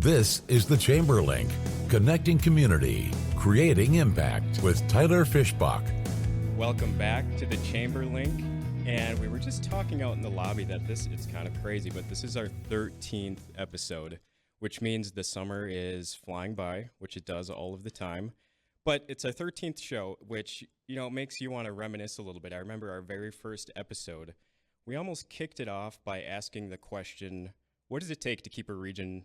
This is the Chamber Link, connecting community, creating impact with Tyler Fischbach. Welcome back to the Chamber Link. And we were just talking out in the lobby that it's kind of crazy, but this is our 13th episode, which means the summer is flying by, which it does all of the time. But it's our 13th show, which, makes you want to reminisce a little bit. I remember our very first episode, we almost kicked it off by asking the question, what does it take to keep a region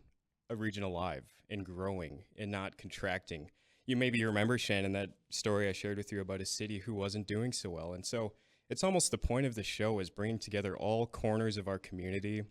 alive and growing and not contracting? You maybe remember, Shannon, that story I shared with you about a city who wasn't doing so well. And so it's almost the point of the show is bringing together all corners of our community,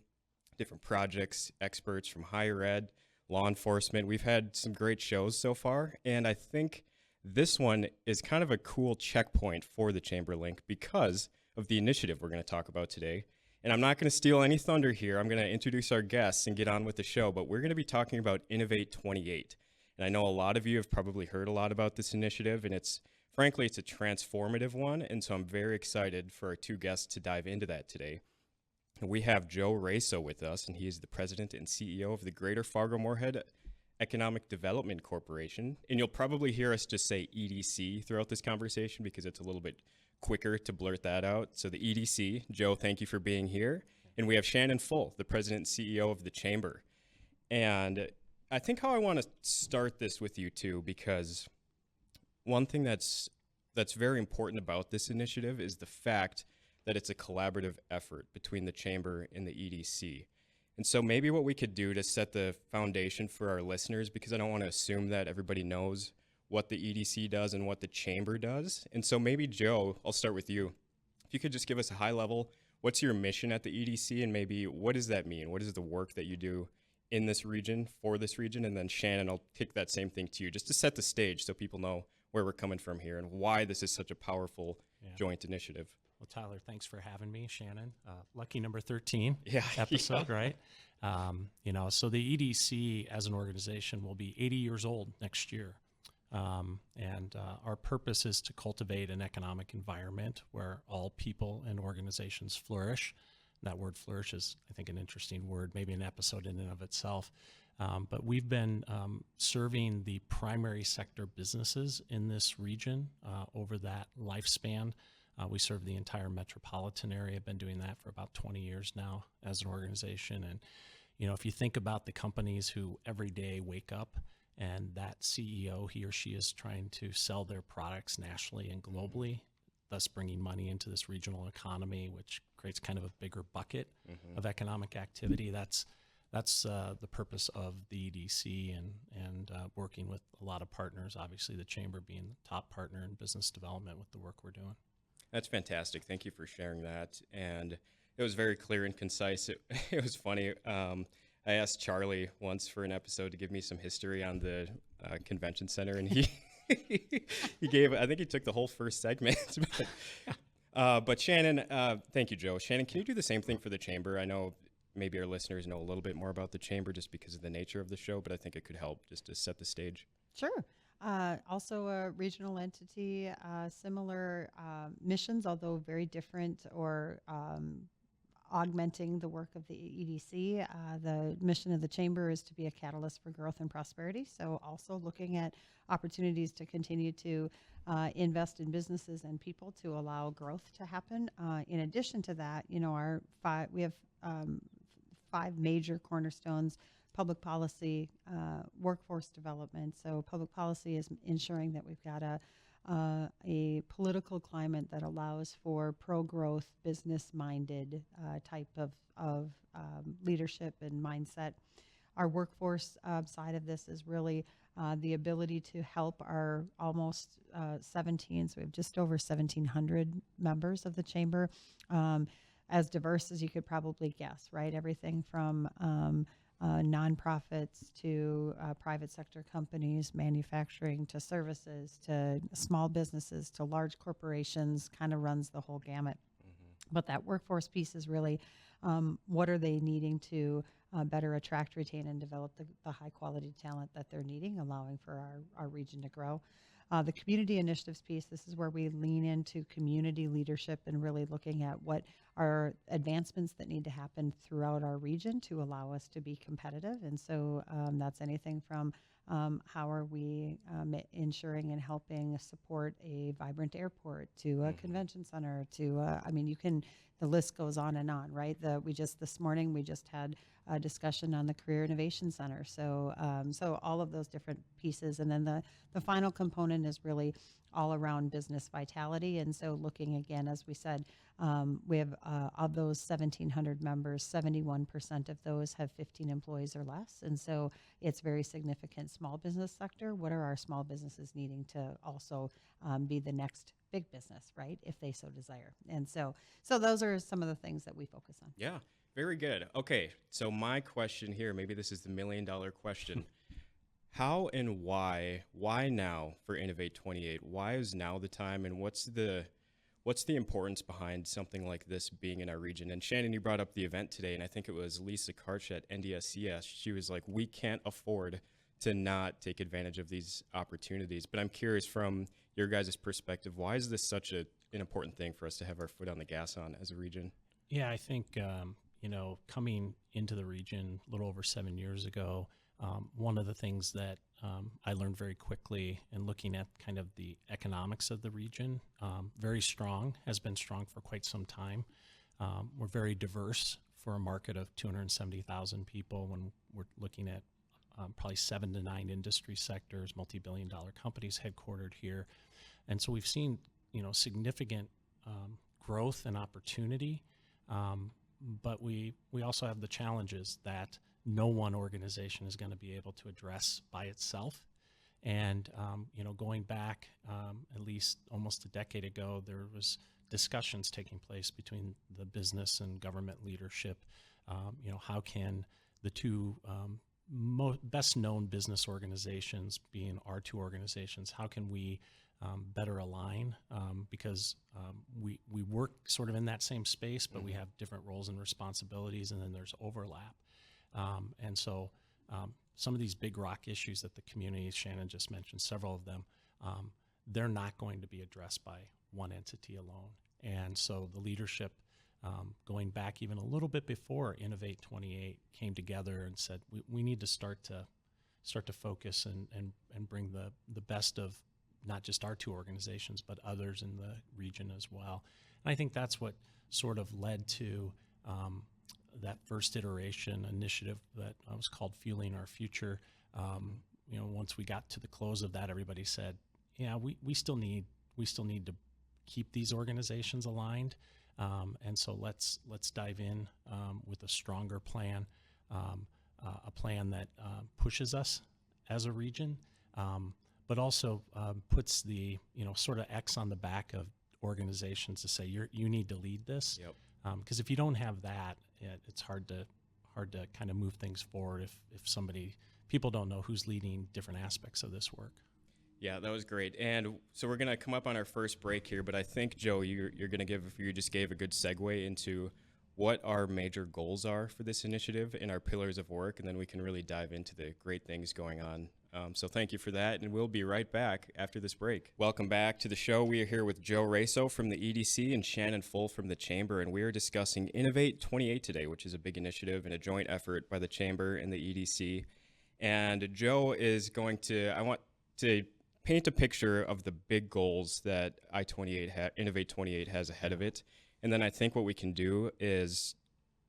different projects, experts from higher ed, law enforcement. We've had some great shows so far, and I think this one is kind of a cool checkpoint for the Chamber Link because of the initiative we're going to talk about today. And I'm not going to steal any thunder here. I'm going to introduce our guests and get on with the show, but we're going to be talking about Innovate 28. And I know a lot of you have probably heard a lot about this initiative, and frankly, it's a transformative one. And so I'm very excited for our two guests to dive into that today. We have Joe Raso with us, and he is the president and CEO of the Greater Fargo-Moorhead Economic Development Corporation. And you'll probably hear us just say EDC throughout this conversation because it's a little bit quicker to blurt that out. So the EDC, Joe, thank you for being here. And we have Shannon Full, the president and CEO of the Chamber. And I think how I want to start this with you too, because one thing that's very important about this initiative is the fact that it's a collaborative effort between the Chamber and the EDC. And so maybe what we could do to set the foundation for our listeners, because I don't want to assume that everybody knows what the EDC does and what the Chamber does. And so maybe, Joe, I'll start with you. If you could just give us a high level, what's your mission at the EDC, and maybe what does that mean? What is the work that you do in this region, for this region? And then Shannon, I'll kick that same thing to you, just to set the stage so people know where we're coming from here and why this is such a powerful joint initiative. Well, Tyler, thanks for having me, Shannon. Lucky number 13 Yeah. episode, right? So the EDC as an organization will be 80 years old next year. And our purpose is to cultivate an economic environment where all people and organizations flourish. That word flourish is, I think, an interesting word, maybe an episode in and of itself. But we've been serving the primary sector businesses in this region over that lifespan. We serve the entire metropolitan area. I've been doing that for about 20 years now as an organization. And, if you think about the companies who every day wake up and that CEO, he or she is trying to sell their products nationally and globally, thus bringing money into this regional economy, which creates kind of a bigger bucket of economic activity. That's the purpose of the EDC and working with a lot of partners, obviously the Chamber being the top partner in business development with the work we're doing. That's fantastic. Thank you for sharing that. And it was very clear and concise. It was funny. I asked Charlie once for an episode to give me some history on the convention center, and he I think he took the whole first segment. But Shannon, thank you, Joe. Shannon, can you do the same thing for the Chamber? I know maybe our listeners know a little bit more about the Chamber just because of the nature of the show, but I think it could help just to set the stage. Sure. Also a regional entity, similar missions, although very different or augmenting the work of the EDC. The mission of the Chamber is to be a catalyst for growth and prosperity. So also looking at opportunities to continue to invest in businesses and people to allow growth to happen. In addition to that, we have 5 major cornerstones: public policy, workforce development. So public policy is ensuring that we've got a political climate that allows for pro-growth, business-minded type of leadership and mindset. Our workforce side of this is really the ability to help our almost 17, so we have just over 1,700 members of the Chamber, as diverse as you could probably guess, right? Everything from nonprofits to private sector companies, manufacturing to services to small businesses to large corporations, kind of runs the whole gamut. But that workforce piece is really what are they needing to better attract, retain, and develop the high quality talent that they're needing, allowing for our region to grow. The community initiatives piece, this is where we lean into community leadership and really looking at what are advancements that need to happen throughout our region to allow us to be competitive. And so that's anything from how are we ensuring and helping support a vibrant airport to a convention center to, I mean, the list goes on, right? This morning, we just had a discussion on the Career Innovation Center. So, so all of those different pieces. And then the final component is really all around business vitality. And so looking again, as we said, we have of those 1,700 members, 71% of those have 15 employees or less. And so it's very significant small business sector. What are our small businesses needing to also be the next big business, right? If they so desire. And so those are some of the things that we focus on. Yeah, very good. Okay, so my question here, maybe this is the $1 million question. How and why now for Innovate 28? Why is now the time, and what's the importance behind something like this being in our region? And Shannon, you brought up the event today, and I think it was Lisa Karch at NDSCS. She was like, we can't afford to not take advantage of these opportunities. But I'm curious from your guys' perspective, why is this such an important thing for us to have our foot on the gas on as a region? Yeah, I think, coming into the region a little over 7 years ago, one of the things that I learned very quickly in looking at kind of the economics of the region, very strong, has been strong for quite some time. We're very diverse for a market of 270,000 people when we're looking at probably 7 to 9 industry sectors, multi-billion-dollar companies headquartered here. And so we've seen, significant growth and opportunity, but we also have the challenges that no one organization is going to be able to address by itself. And, going back at least almost a decade ago, there was discussions taking place between the business and government leadership. How can the two best known business organizations, being our two organizations, how can we better align? Because we work sort of in that same space, but we have different roles and responsibilities, and then there's overlap. And so some of these big rock issues that the community, Shannon just mentioned several of them, they're not going to be addressed by one entity alone. And so the leadership, going back even a little bit before Innovate 28, came together and said, we need to start to focus and bring the best of not just our two organizations, but others in the region as well. And I think that's what sort of led to that first iteration initiative that was called Fueling Our Future. Once we got to the close of that, everybody said, yeah, we still need to keep these organizations aligned. And so let's dive in with a stronger plan, a plan that pushes us as a region, but also puts the sort of X on the back of organizations to say you need to lead this. Yep. Because if you don't have that, it's hard to kind of move things forward if people don't know who's leading different aspects of this work. Yeah, that was great. And so we're going to come up on our first break here, but I think, Joe, you just gave a good segue into what our major goals are for this initiative and our pillars of work, and then we can really dive into the great things going on. So thank you for that, and we'll be right back after this break. Welcome back to the show. We are here with Joe Raso from the EDC and Shannon Full from the Chamber, and we are discussing Innovate 28 today, which is a big initiative and a joint effort by the Chamber and the EDC. And Joe is I want to paint a picture of the big goals that Innovate 28 has ahead of it. And then I think what we can do is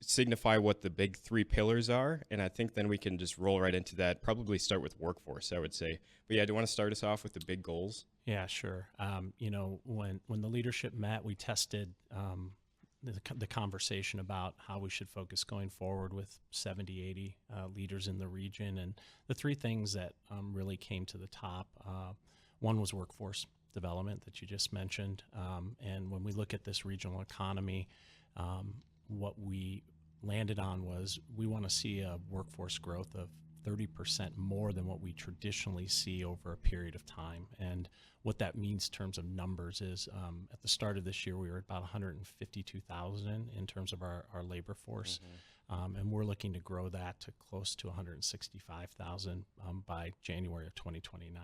signify what the big 3 pillars are. And I think then we can just roll right into that, probably start with workforce, I would say. But yeah, do you want to start us off with the big goals? Yeah, sure. When the leadership met, we tested the conversation about how we should focus going forward with 70, 80 leaders in the region. And the 3 things that really came to the top, one was workforce development that you just mentioned. And when we look at this regional economy, what we landed on was we want to see a workforce growth of 30% more than what we traditionally see over a period of time. And what that means in terms of numbers is at the start of this year, we were at about 152,000 in terms of our labor force. And we're looking to grow that to close to 165,000 by January of 2029,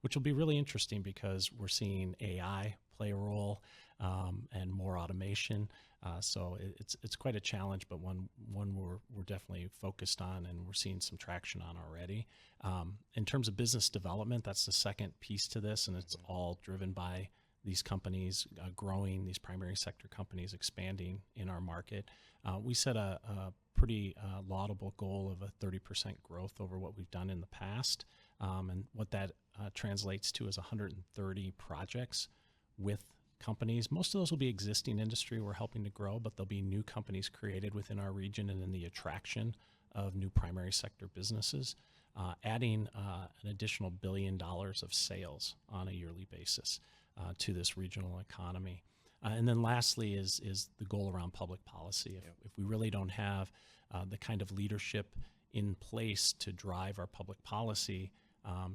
which will be really interesting because we're seeing AI play a role and more automation. So it's quite a challenge, but one we're definitely focused on, and we're seeing some traction on already. In terms of business development, that's the second piece to this, and it's all driven by these companies growing, these primary sector companies expanding in our market. We set a pretty laudable goal of a 30% growth over what we've done in the past, and what that translates to is 130 projects with companies. Most of those will be existing industry we're helping to grow, but there'll be new companies created within our region and in the attraction of new primary sector businesses, adding an additional $1 billion of sales on a yearly basis to this regional economy. And then lastly is the goal around public policy. If we really don't have the kind of leadership in place to drive our public policy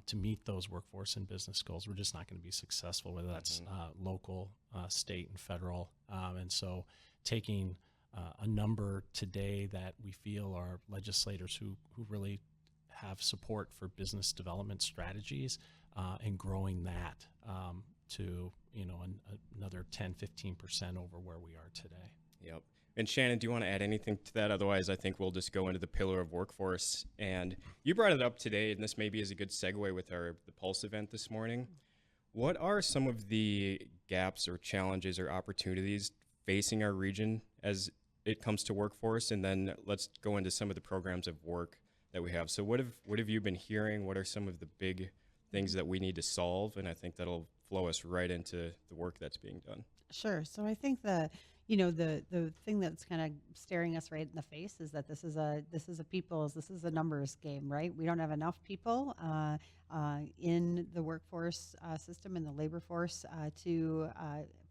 to meet those workforce and business goals, we're just not going to be successful, whether that's local, state, and federal. And so taking a number today that we feel are legislators who really have support for business development strategies and growing that to another 10-15% over where we are today. Yep. And Shannon, do you want to add anything to that? Otherwise, I think we'll just go into the pillar of workforce. And you brought it up today, and this maybe is a good segue with the Pulse event this morning. What are some of the gaps or challenges or opportunities facing our region as it comes to workforce? And then let's go into some of the programs of work that we have. So what have you been hearing? What are some of the big things that we need to solve? And I think that'll flow us right into the work that's being done. Sure. So I think the thing that's kind of staring us right in the face is that this is a numbers game, right? We don't have enough people in the workforce system, in the labor force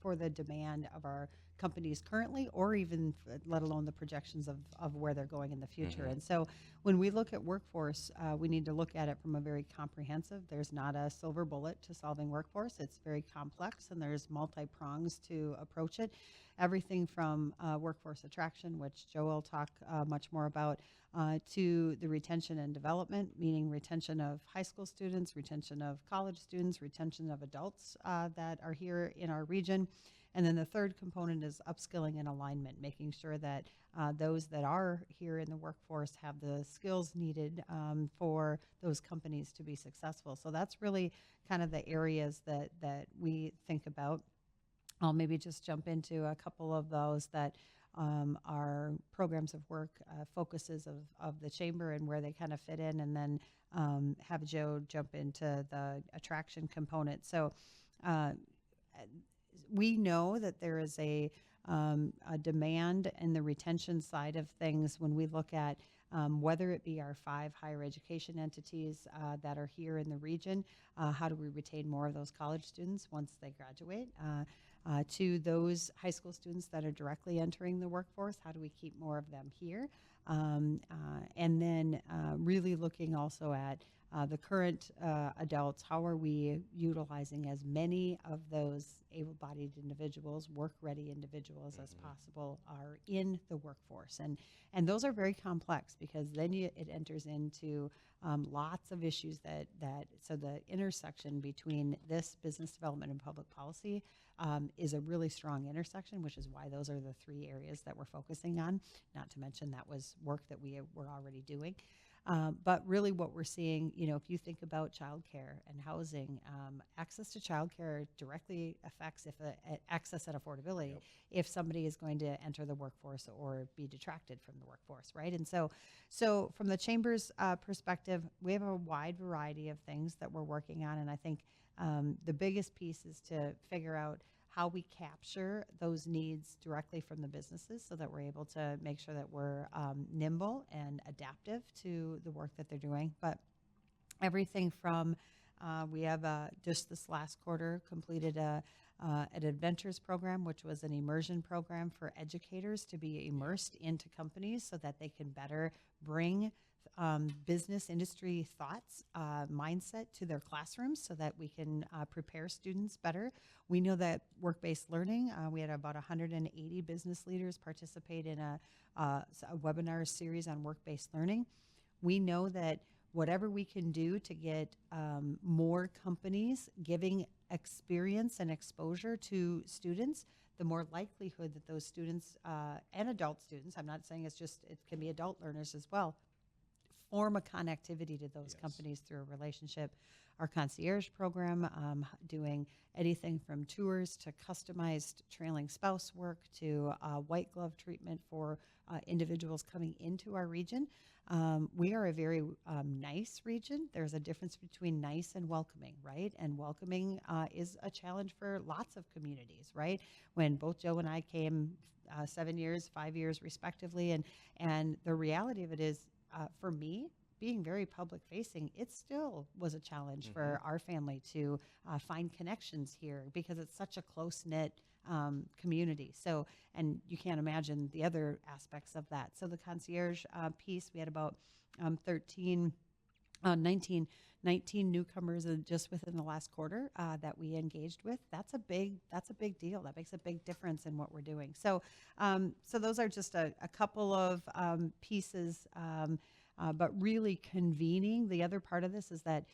for the demand of our companies currently, or even let alone the projections of where they're going in the future. And so when we look at workforce, we need to look at it from a very comprehensive. There's not a silver bullet to solving workforce. It's very complex, and there's multi-prongs to approach it. Everything from workforce attraction, which Joe will talk much more about, to the retention and development, meaning retention of high school students, retention of college students, retention of adults that are here in our region. And then the third component is upskilling and alignment, making sure that those that are here in the workforce have the skills needed for those companies to be successful. So that's really kind of the areas that we think about. I'll maybe just jump into a couple of those that are programs of work, focuses of the chamber and where they kind of fit in, and then have Joe jump into the attraction component. So we know that there is a demand in the retention side of things when we look at whether it be our 5 higher education entities that are here in the region. How do we retain more of those college students once they graduate? To those high school students that are directly entering the workforce, how do we keep more of them here? And then really looking also at the current adults. How are we utilizing as many of those able-bodied individuals, work-ready individuals as possible are in the workforce? And those are very complex, because then it enters into lots of issues so the intersection between this business development and public policy is a really strong intersection, which is why those are the 3 areas that we're focusing on, not to mention that was work that we were already doing. But really what we're seeing, if you think about childcare and housing, access to childcare directly affects access and affordability if somebody is going to enter the workforce or be detracted from the workforce, right? And so from the chamber's perspective, we have a wide variety of things that we're working on, and I think the biggest piece is to figure out how we capture those needs directly from the businesses so that we're able to make sure that we're nimble and adaptive to the work that they're doing. But everything from, we have just this last quarter completed an Adventures program, which was an immersion program for educators to be immersed into companies so that they can better bring business industry thoughts, mindset to their classrooms so that we can prepare students better. We know that work-based learning, we had about 180 business leaders participate in a webinar series on work-based learning. We know that whatever we can do to get more companies giving experience and exposure to students, the more likelihood that those students and adult students, I'm not saying it can be adult learners as well, form a connectivity to those companies through a relationship. Our concierge program, doing anything from tours to customized trailing spouse work to white glove treatment for individuals coming into our region. We are a very nice region. There's a difference between nice and welcoming, right? And welcoming is a challenge for lots of communities, right? When both Joe and I came 7 years, 5 years respectively, and the reality of it is, for me, being very public facing, it still was a challenge for our family to find connections here because it's such a close knit community. So, and you can't imagine the other aspects of that. So the concierge piece, we had about 19 newcomers just within the last quarter that we engaged with. That's a big deal. That makes a big difference in what we're doing. So, so those are just a couple of pieces. But really convening, the other part of this is that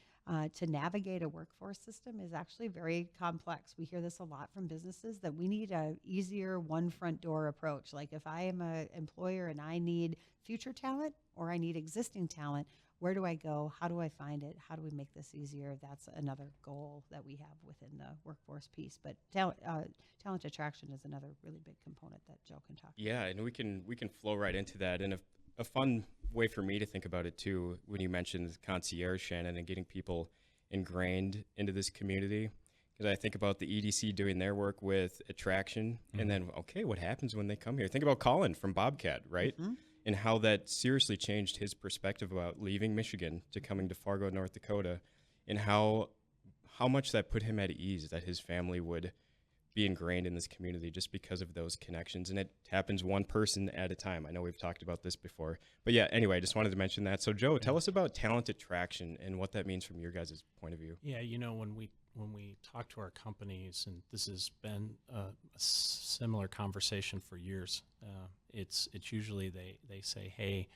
to navigate a workforce system is actually very complex. We hear this a lot from businesses that we need a easier one front door approach. Like if I am an employer and I need future talent or I need existing talent, where do I go? How do I find it? How do we make this easier? That's another goal that we have within the workforce piece. But talent attraction is another really big component that Joe can talk about. Yeah, and we can flow right into that. And a fun way for me to think about it too, when you mentioned concierge, Shannon, and getting people ingrained into this community, because I think about the EDC doing their work with attraction, and then, okay, what happens when they come here? Think about Colin from Bobcat, right? And how that seriously changed his perspective about leaving Michigan to coming to Fargo, North Dakota, and how much that put him at ease that his family would be ingrained in this community just because of those connections. And it happens one person at a time. I know we've talked about this before. But yeah, anyway, I just wanted to mention that. So Joe, tell us about talent attraction and what that means from your guys' point of view. Yeah, you know, when we talk to our companies, and this has been a similar conversation for years, it's usually they say, hey,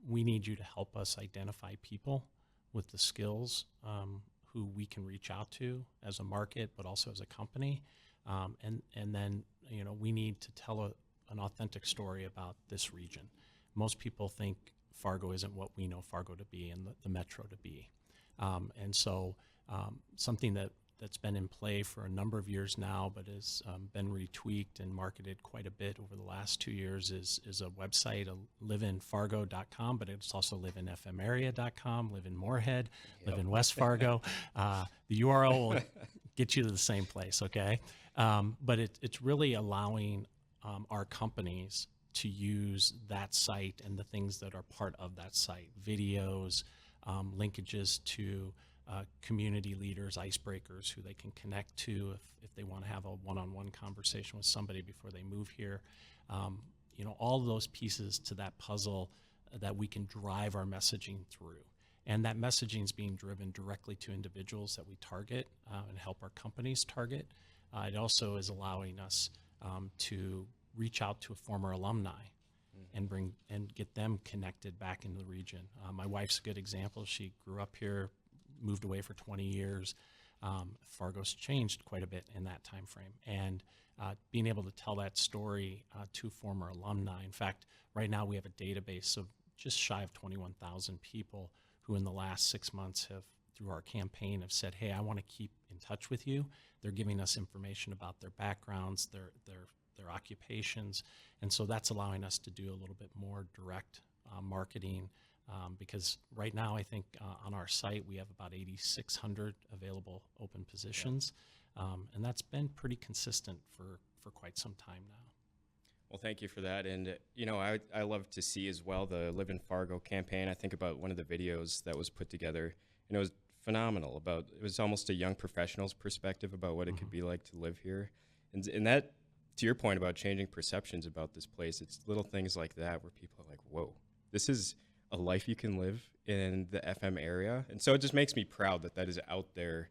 we need you to help us identify people with the skills who we can reach out to as a market, but also as a company. And then, you know, we need to tell an authentic story about this region. Most people think Fargo isn't what we know Fargo to be and the metro to be. And so something that's been in play for a number of years now, but has been retweaked and marketed quite a bit over the last 2 years is a website, liveinfargo.com, but it's also liveinfmarea.com, live in Moorhead, live in West Fargo. The URL will get you to the same place, okay? But it's really allowing our companies to use that site and the things that are part of that site, videos, linkages to community leaders, icebreakers who they can connect to if they want to have a one-on-one conversation with somebody before they move here. You know, all of those pieces to that puzzle that we can drive our messaging through. And that messaging is being driven directly to individuals that we target and help our companies target. It also is allowing us to reach out to a former alumni and get them connected back into the region. My wife's a good example. She grew up here, moved away for 20 years. Fargo's changed quite a bit in that time frame. And being able to tell that story to former alumni. In fact, right now we have a database of just shy of 21,000 people who in the last 6 months have, through our campaign, have said, hey, I want to keep in touch with you. They're giving us information about their backgrounds, their occupations. And so that's allowing us to do a little bit more direct marketing. Because right now, I think on our site, we have about 8,600 available open positions. And that's been pretty consistent for quite some time now. Well, thank you for that. And, you know, I love to see as well the Live in Fargo campaign. I think about one of the videos that was put together, and it was phenomenal. It was almost a young professional's perspective about what it could be like to live here. And that, to your point about changing perceptions about this place, it's little things like that where people are like, whoa, this is a life you can live in the FM area. And so it just makes me proud that that is out there,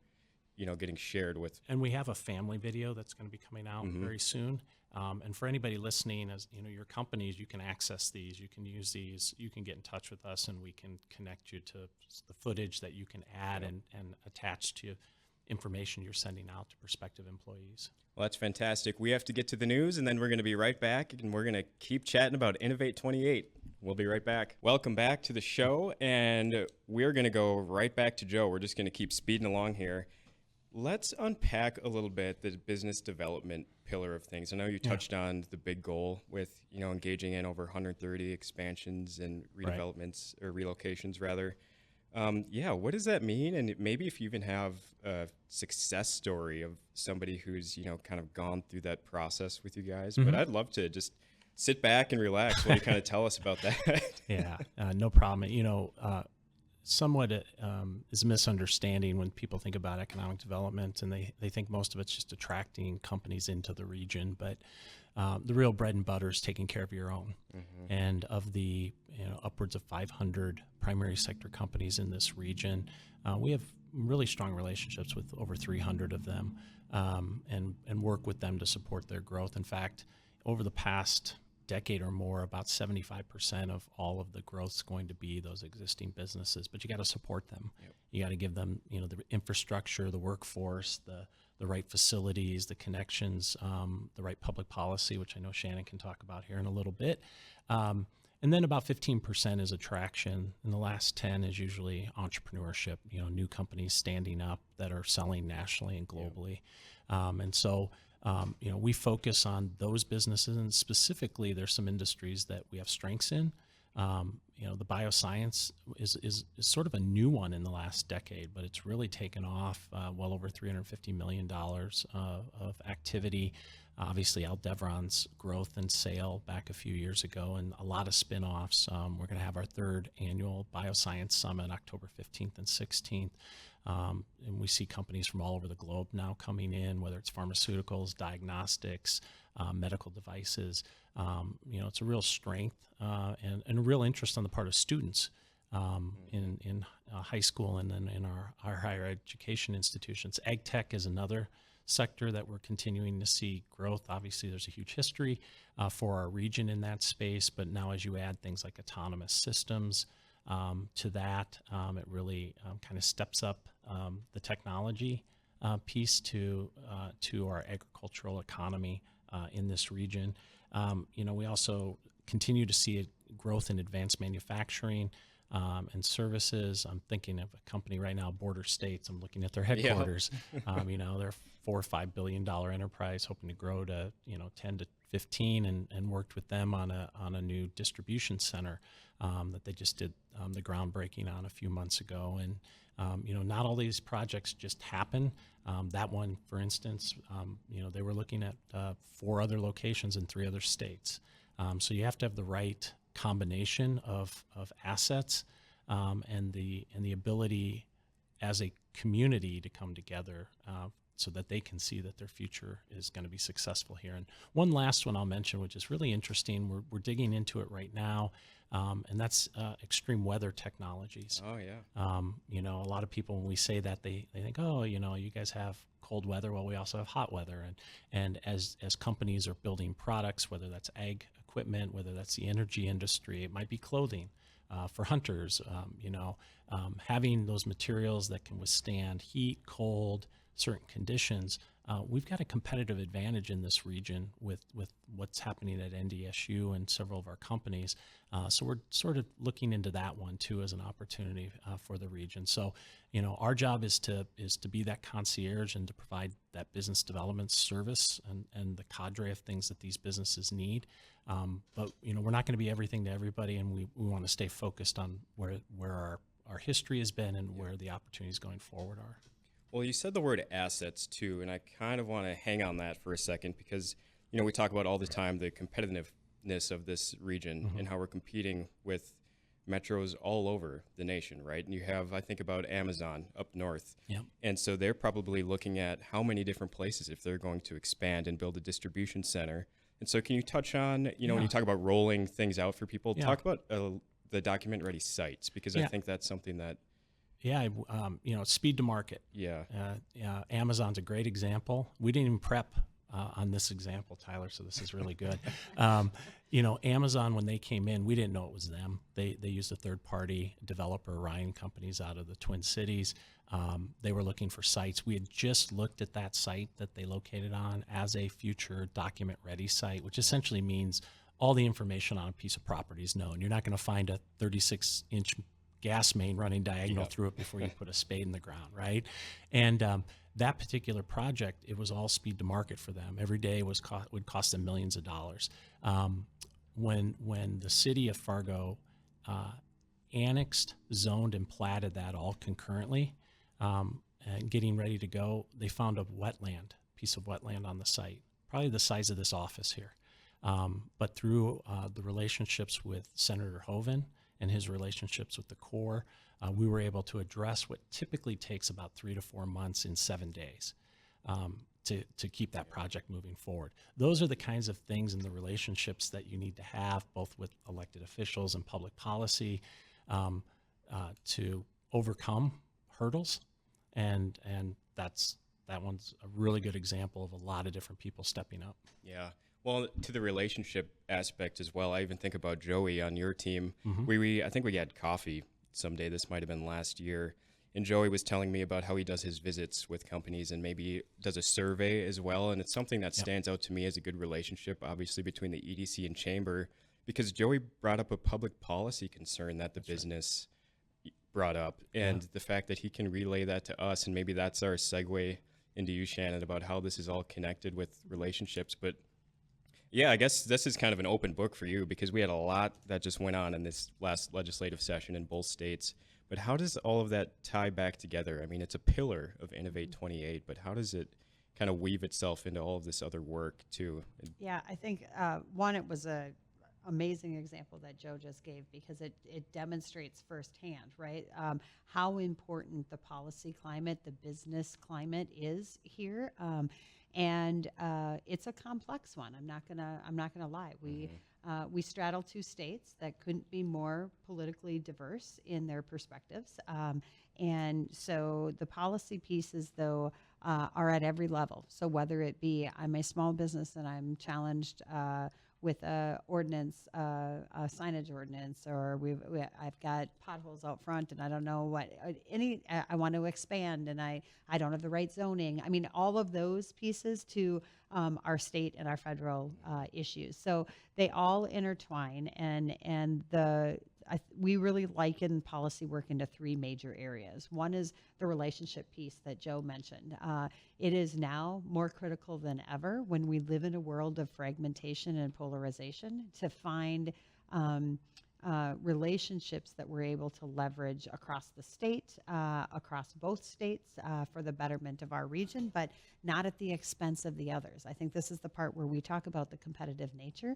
getting shared with. And we have a family video that's going to be coming out very soon. And for anybody listening, as your companies, you can access these, you can use these, you can get in touch with us, and we can connect you to the footage that you can add and attach to information you're sending out to prospective employees. Well, that's fantastic. We have to get to the news, and then we're going to be right back, and we're going to keep chatting about Innovate 28. We'll be right back. Welcome back to the show, and we're going to go right back to Joe. We're just going to keep speeding along here. Let's unpack a little bit the business development pillar of things. I know you touched on the big goal with, engaging in over 130 expansions and redevelopments or relocations rather. What does that mean? And maybe if you even have a success story of somebody who's, kind of gone through that process with you guys. But I'd love to just sit back and relax while you kind of tell us about that. No problem. Somewhat is a misunderstanding when people think about economic development, and they think most of it's just attracting companies into the region. But the real bread and butter is taking care of your own. And of the upwards of 500 primary sector companies in this region, we have really strong relationships with over 300 of them, and work with them to support their growth. In fact, over the past decade or more, about 75% of all of the growth is going to be those existing businesses, but you got to support them. You got to give them, the infrastructure, the workforce, the right facilities, the connections, the right public policy, which I know Shannon can talk about here in a little bit. And then about 15% is attraction, and the last 10 is usually entrepreneurship, new companies standing up that are selling nationally and globally. And so we focus on those businesses, and specifically there's some industries that we have strengths in. The bioscience is sort of a new one in the last decade, but it's really taken off, well over $350 million of activity. Obviously, Aldevron's growth and sale back a few years ago, and a lot of spin-offs. We're going to have our third annual Bioscience Summit, October 15th and 16th. And we see companies from all over the globe now coming in, whether it's pharmaceuticals, diagnostics, medical devices. It's a real strength and a real interest on the part of students in high school and then in our higher education institutions. Ag tech is another sector that we're continuing to see growth. Obviously, there's a huge history for our region in that space, but now as you add things like autonomous systems to that, it really kind of steps up the technology piece to our agricultural economy in this region. We also continue to see a growth in advanced manufacturing and services. I'm thinking of a company right now, Border States. I'm looking at their headquarters. They're $4 or $5 billion enterprise, hoping to grow to 10 to 15, and worked with them on a new distribution center that they just did the groundbreaking on a few months ago. And not all these projects just happen. That one, for instance, they were looking at 4 other locations in 3 other states. So you have to have the right combination of assets and the ability as a community to come together so that they can see that their future is going to be successful here. And one last one I'll mention, which is really interesting, we're digging into it right now, and that's extreme weather technologies. Oh, yeah. A lot of people, when we say that, they think, oh, you guys have cold weather. Well, we also have hot weather. And as companies are building products, whether that's ag equipment, whether that's the energy industry, it might be clothing for hunters, having those materials that can withstand heat, cold, certain conditions. We've got a competitive advantage in this region with what's happening at NDSU and several of our companies. So we're sort of looking into that one too as an opportunity for the region. So, our job is to be that concierge and to provide that business development service and the cadre of things that these businesses need. But we're not going to be everything to everybody, and we want to stay focused on where our history has been and where the opportunities going forward are. Well, you said the word assets too, and I kind of want to hang on that for a second because, we talk about all the time the competitiveness of this region and how we're competing with metros all over the nation, right? And you have, I think about Amazon up north. Yep. And so they're probably looking at how many different places if they're going to expand and build a distribution center. And so can you touch on, when you talk about rolling things out for people, talk about the document ready sites, because I Yeah. think that's something that, Yeah, speed to market. yeah, Amazon's a great example. We didn't even prep on this example, Tyler, so this is really good. Amazon, when they came in, we didn't know it was them. They used a third-party developer, Ryan Companies, out of the Twin Cities. They were looking for sites. We had just looked at that site that they located on as a future document-ready site, which essentially means all the information on a piece of property is known. You're not going to find a 36-inch gas main running diagonal through it before you put a spade in the ground, right? And that particular project, it was all speed to market for them. Every day would cost them millions of dollars. When the city of Fargo annexed, zoned, and platted that all concurrently, and getting ready to go, they found a piece of wetland on the site, probably the size of this office here. But through the relationships with Senator Hoeven and his relationships with the Corps, we were able to address what typically takes about 3 to 4 months in 7 days to keep that project moving forward. Those are the kinds of things and the relationships that you need to have, both with elected officials and public policy, to overcome hurdles. And that one's a really good example of a lot of different people stepping up. yeah. Well, to the relationship aspect as well, I even think about Joey on your team. Mm-hmm. I think we had coffee someday. This might have been last year. And Joey was telling me about how he does his visits with companies and maybe does a survey as well. And it's something that stands out to me as a good relationship, obviously, between the EDC and Chamber, because Joey brought up a public policy concern that the business brought up. And the fact that he can relay that to us, and maybe that's our segue into you, Shannon, about how this is all connected with relationships. But yeah, I guess this is kind of an open book for you, because we had a lot that just went on in this last legislative session in both states. But how does all of that tie back together? I mean, it's a pillar of Innovate 28, but how does it kind of weave itself into all of this other work too? Yeah, I think one, it was a amazing example that Joe just gave, because it demonstrates firsthand, right, how important the policy climate, the business climate is here. And it's a complex one. I'm not gonna lie. We straddle two states that couldn't be more politically diverse in their perspectives, and so the policy pieces, though, are at every level. So whether it be I'm a small business and I'm challenged with a ordinance, a signage ordinance, or I've got potholes out front and I don't know what I want to expand and I don't have the right zoning. I mean, all of those pieces to our state and our federal issues. So they all intertwine, and we really liken policy work into three major areas. One is the relationship piece that Joe mentioned. It is now more critical than ever, when we live in a world of fragmentation and polarization, to find relationships that we're able to leverage across the state, across both states, for the betterment of our region, but not at the expense of the others. I think this is the part where we talk about the competitive nature.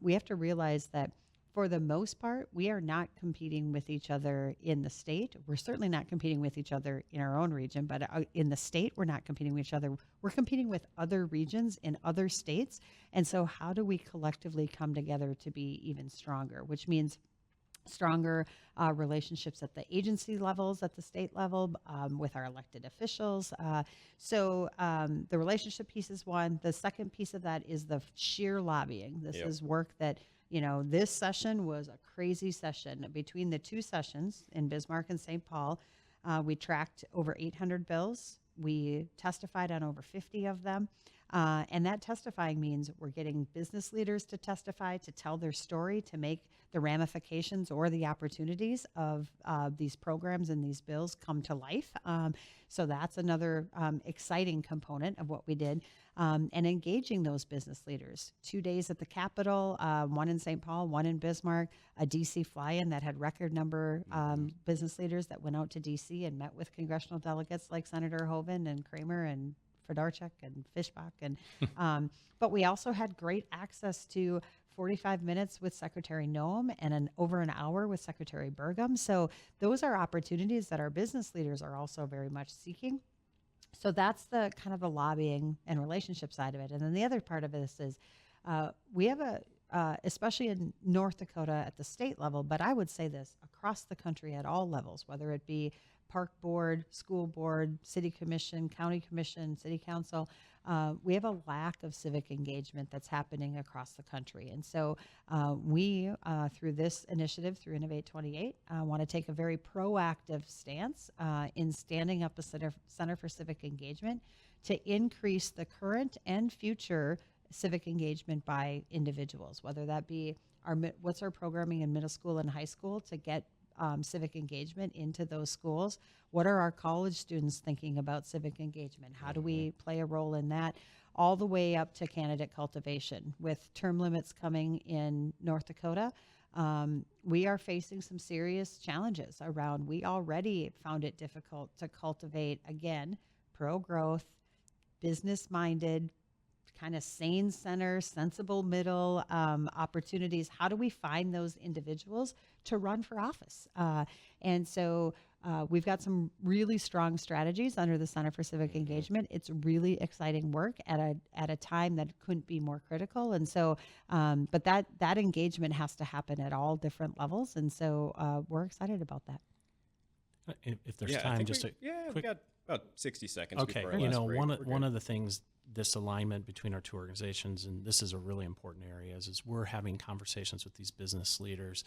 We have to realize that for the most part, we are not competing with each other in the state. We're certainly not competing with each other in our own region, but in the state, we're not competing with each other. We're competing with other regions in other states. And so how do we collectively come together to be even stronger, which means stronger relationships at the agency levels, at the state level, with our elected officials. So the relationship piece is one. The second piece of that is the sheer lobbying. This is work that, this session was a crazy session. Between the two sessions in Bismarck and St. Paul, we tracked over 800 bills. We testified on over 50 of them. And that testifying means we're getting business leaders to testify, to tell their story, to make the ramifications or the opportunities of these programs and these bills come to life. So that's another exciting component of what we did. And engaging those business leaders. 2 days at the Capitol, one in St. Paul, one in Bismarck, a DC fly-in that had record number business leaders that went out to DC and met with congressional delegates like Senator Hoeven and Kramer and Fedorchuk and Fishbach. And but we also had great access to 45 minutes with Secretary Noem and over an hour with Secretary Burgum. So those are opportunities that our business leaders are also very much seeking. So that's the kind of the lobbying and relationship side of it. And then the other part of this is we have especially in North Dakota at the state level, but I would say this across the country at all levels, whether it be park board, school board, city commission, county commission, city council, we have a lack of civic engagement that's happening across the country. And so we, through this initiative, through Innovate 28, want to take a very proactive stance in standing up a Center for Civic Engagement to increase the current and future civic engagement by individuals, whether that be what's our programming in middle school and high school to get civic engagement into those schools. What are our college students thinking about civic engagement? How do we play a role in that? All the way up to candidate cultivation. With term limits coming in North Dakota, we are facing some serious challenges around. We already found it difficult to cultivate, again, pro-growth, business-minded, kind of sane center, sensible middle opportunities. How do we find those individuals to run for office? And so we've got some really strong strategies under the Center for Civic Engagement. It's really exciting work at a time that couldn't be more critical. And so, but that engagement has to happen at all different levels. And so we're excited about that. If there's time, just we've got about 60 seconds. Okay, before our last break. one of the things, this alignment between our two organizations, and this is a really important area, is we're having conversations with these business leaders.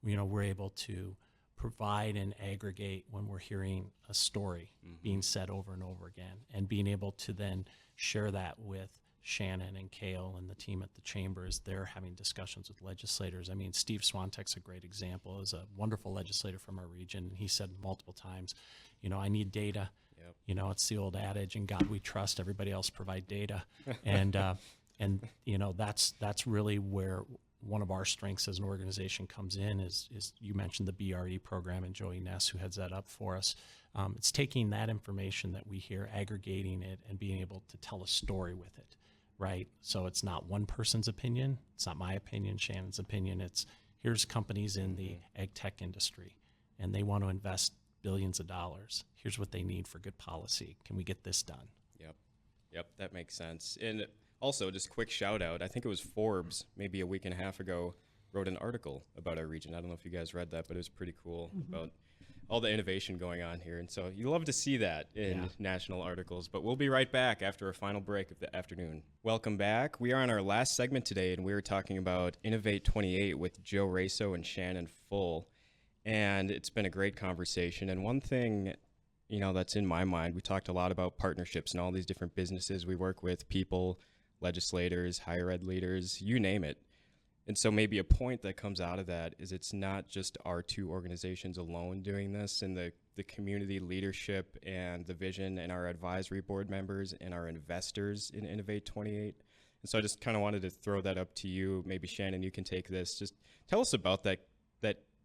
We're able to provide and aggregate when we're hearing a story being said over and over again, and being able to then share that with Shannon and Kale and the team at the chamber as they're having discussions with legislators. I mean, Steve Swantek's a great example, is a wonderful legislator from our region. He said multiple times, I need data. Yep. It's the old adage, in God we trust, everybody else provide data. And that's really where one of our strengths as an organization comes in is you mentioned the BRE program and Joey Ness, who heads that up for us. It's taking that information that we hear, aggregating it, and being able to tell a story with it, right? So it's not one person's opinion. It's not my opinion, Shannon's opinion. It's here's companies in the ag tech industry, and they want to invest billions of dollars. Here's what they need for good policy. Can we get this done? Yep, that makes sense. And also, just quick shout out, I think it was Forbes, maybe a week and a half ago, wrote an article about our region. I don't know if you guys read that, but it was pretty cool about all the innovation going on here. And so you love to see that in national articles. But we'll be right back after a final break of the afternoon. Welcome back. We are on our last segment today, and we were talking about Innovate 28 with Joe Raso and Shannon Full. And it's been a great conversation. And one thing, that's in my mind, we talked a lot about partnerships and all these different businesses we work with, people, legislators, higher ed leaders, you name it. And so maybe a point that comes out of that is it's not just our two organizations alone doing this, and the community leadership and the vision and our advisory board members and our investors in Innovate 28. And so I just kind of wanted to throw that up to you. Maybe Shannon, you can take this. Just tell us about that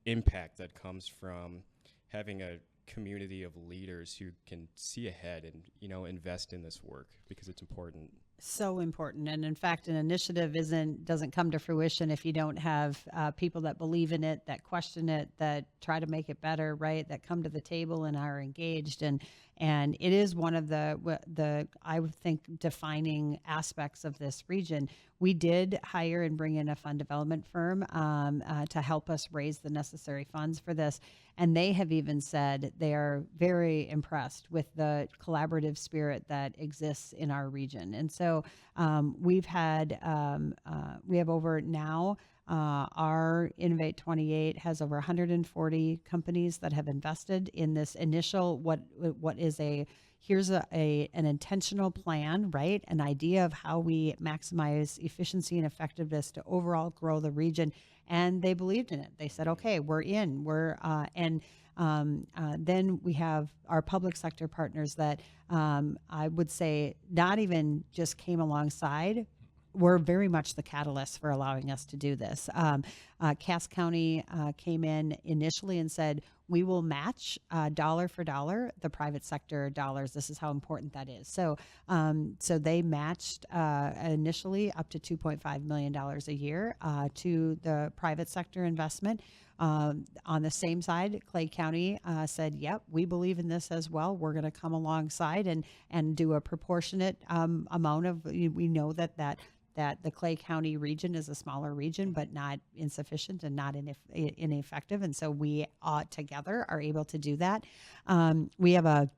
impact that comes from having a community of leaders who can see ahead and invest in this work, because it's important. So important. And in fact, an initiative doesn't come to fruition if you don't have people that believe in it, that question it, that try to make it better, right? That come to the table and are engaged. And it is one of the I would think defining aspects of this region. We did hire and bring in a fund development firm to help us raise the necessary funds for this. And they have even said they are very impressed with the collaborative spirit that exists in our region. And so we have over now, our Innovate 28 has over 140 companies that have invested in this initial, what is here's an intentional plan, right? An idea of how we maximize efficiency and effectiveness to overall grow the region. And they believed in it. They said, okay, we're in, then we have our public sector partners that I would say not even just came alongside, were very much the catalyst for allowing us to do this. Cass County came in initially and said, we will match dollar for dollar the private sector dollars. This is how important that is. So they matched initially up to $2.5 million a year to the private sector investment. On the same side, Clay County said, yep, we believe in this as well. We're going to come alongside and do a proportionate amount of, we know that the Clay County region is a smaller region, but not insufficient and not ineffective. And so we together are able to do that. We have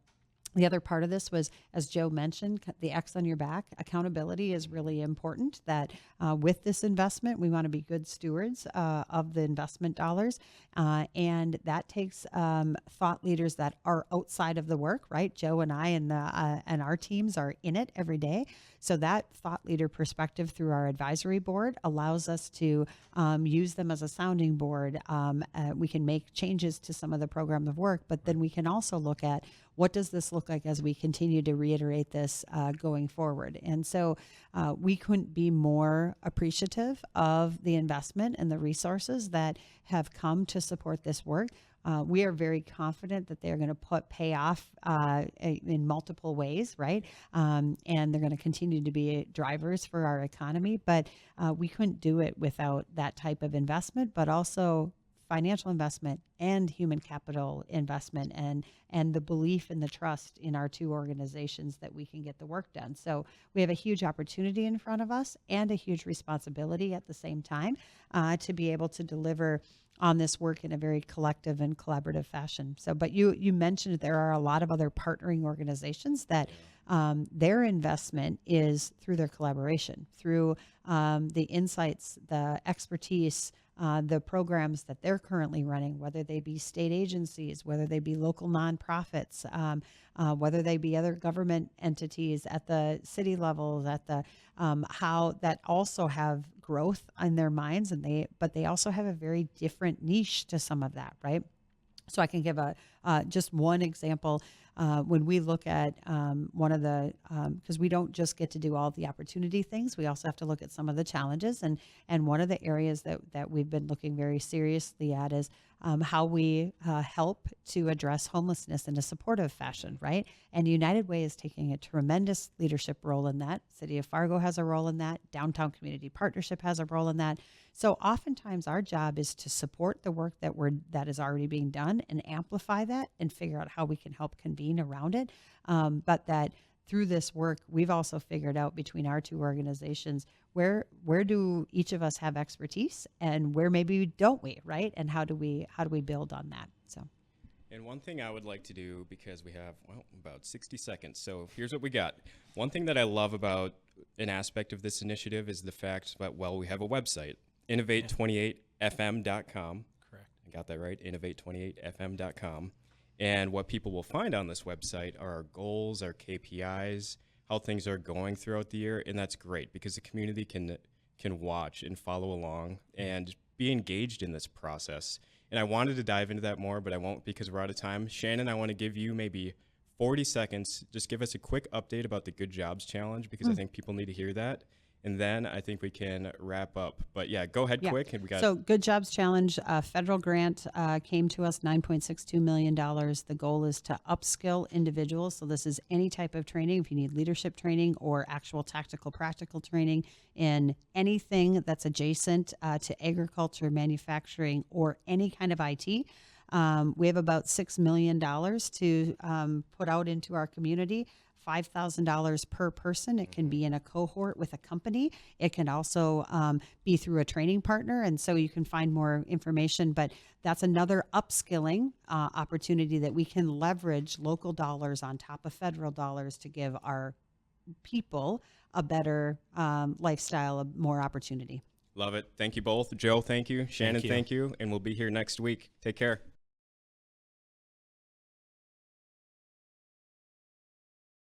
the other part of this was, as Joe mentioned, the X on your back. Accountability is really important, that with this investment, we want to be good stewards of the investment dollars. And that takes thought leaders that are outside of the work, right? Joe and I and our teams are in it every day. So that thought leader perspective through our advisory board allows us to use them as a sounding board. We can make changes to some of the program of work, but then we can also look at what does this look like as we continue to reiterate this going forward. And so we couldn't be more appreciative of the investment and the resources that have come to support this work. We are very confident that they're going to pay off in multiple ways, right? And they're going to continue to be drivers for our economy. But we couldn't do it without that type of investment, but also financial investment and human capital investment, and the belief and the trust in our two organizations that we can get the work done. So we have a huge opportunity in front of us and a huge responsibility at the same time to be able to deliver on this work in a very conclusive and collaborative fashion. So, but you mentioned there are a lot of other partnering organizations that their investment is through their collaboration, through the insights, the expertise, the programs that they're currently running, whether they be state agencies, whether they be local nonprofits, whether they be other government entities at the city levels, at the how that also have growth in their minds, but they also have a very different niche to some of that, right? So I can give just one example. When we look at one of the, because we don't just get to do all the opportunity things, we also have to look at some of the challenges. And one of the areas that we've been looking very seriously at is how we help to address homelessness in a supportive fashion, right? And United Way is taking a tremendous leadership role in that. City of Fargo has a role in that. Downtown Community Partnership has a role in that. So oftentimes our job is to support the work that is already being done and amplify that and figure out how we can help convene around it. But that through this work, we've also figured out between our two organizations where do each of us have expertise and where maybe don't we, right? And how do we build on that? So. And one thing I would like to do, because we have, about 60 seconds. So here's what we got. One thing that I love about an aspect of this initiative is the fact that, we have a website, innovate28fm.com. Correct. I got that right, innovate28fm.com. And what people will find on this website are our goals, our KPIs, how things are going throughout the year. And that's great because the community can watch and follow along and be engaged in this process. And I wanted to dive into that more, but I won't because we're out of time. Shannon, I want to give you maybe 40 seconds. Just give us a quick update about the Good Jobs Challenge because I think people need to hear that. And then I think we can wrap up. But yeah, go ahead quick. And So Good Jobs Challenge, federal grant came to us, $9.62 million. The goal is to upskill individuals. So this is any type of training. If you need leadership training or actual tactical, practical training in anything that's adjacent to agriculture, manufacturing, or any kind of IT. We have about $6 million to put out into our community. $5,000 per person. It can be in a cohort with a company. It can also be through a training partner. And so you can find more information, but that's another upskilling opportunity that we can leverage local dollars on top of federal dollars to give our people a better lifestyle, more opportunity. Love it. Thank you both. Joe, thank you. Shannon, thank you. And we'll be here next week. Take care.